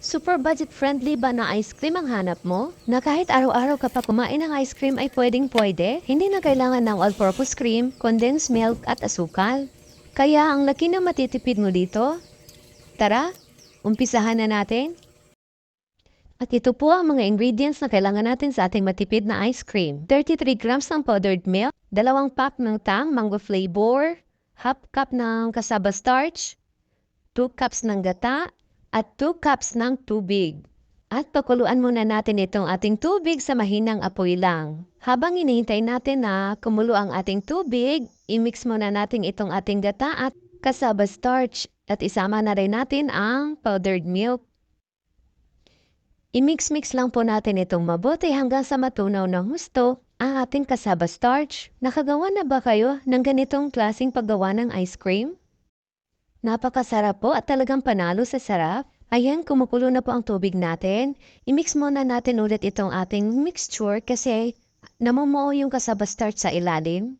Super budget-friendly ba na ice cream ang hanap mo? Na kahit araw-araw ka pa kumain ng ice cream ay pwedeng-pwede? Hindi na kailangan ng all-purpose cream, condensed milk at asukal. Kaya ang laki ng matitipid mo dito? Tara, umpisahan na natin. At ito po ang mga ingredients na kailangan natin sa ating matipid na ice cream. 33 grams ng powdered milk, 2 pack ng tang mango flavor, half cup ng cassava starch, 2 cups ng gata, at 2 cups ng tubig. At pakuluan muna natin itong ating tubig sa mahinang apoy lang. Habang hinihintay natin na kumulo ang ating tubig, i-mix muna natin itong ating gata at cassava starch at isama na rin natin ang powdered milk. I-mix-mix lang po natin itong mabuti hanggang sa matunaw ng husto ang ating cassava starch. Nakagawa na ba kayo ng ganitong klaseng paggawa ng ice cream? Napakasarap po at talagang panalo sa sarap. Ayan, kumukulo na po ang tubig natin. I-mix muna natin ulit itong ating mixture kasi namumuo yung cassava starch sa ilalim.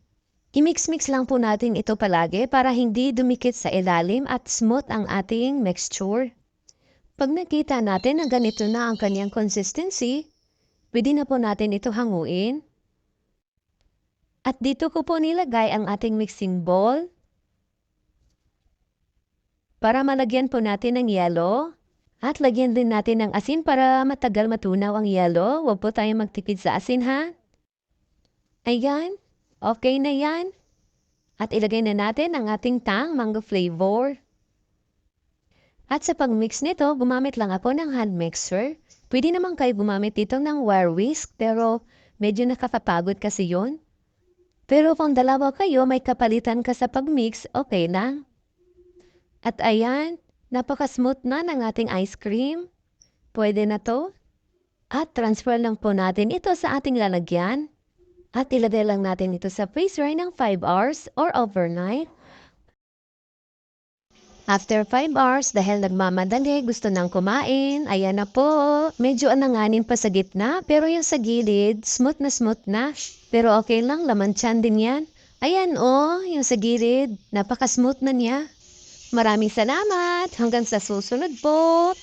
I-mix-mix lang po natin ito palagi para hindi dumikit sa ilalim at smooth ang ating mixture. Pag nakita natin na ganito na ang kanyang consistency, pwede na po natin ito hanguin. At dito ko po nilagay ang ating mixing bowl para malagyan po natin ng yelo. At lagyan din natin ng asin para matagal matunaw ang yelo. Huwag po tayong magtipid sa asin ha. Ayan, okay na yan. At ilagay na natin ang ating tang mango flavor. At sa pag-mix nito, gumamit lang ako ng hand mixer. Pwede naman kayo gumamit dito ng wire whisk, pero medyo nakakapagod kasi yon. Pero kung dalawa kayo, may kapalitan ka sa pag-mix, okay lang. At ayan, napaka-smooth na ng ating ice cream. Pwede na to. At transfer lang po natin ito sa ating lalagyan. At ilagay lang natin ito sa freezer ng 5 hours or overnight. After 5 hours, dahil nagmamadali, gusto nang kumain, ayan na po. Medyo ananganin pa sa gitna, pero yung sa gilid, smooth na. Pero okay lang, laman tiyan din yan. Ayan yung sa gilid, napaka-smooth na niya. Maraming salamat, hanggang sa susunod po.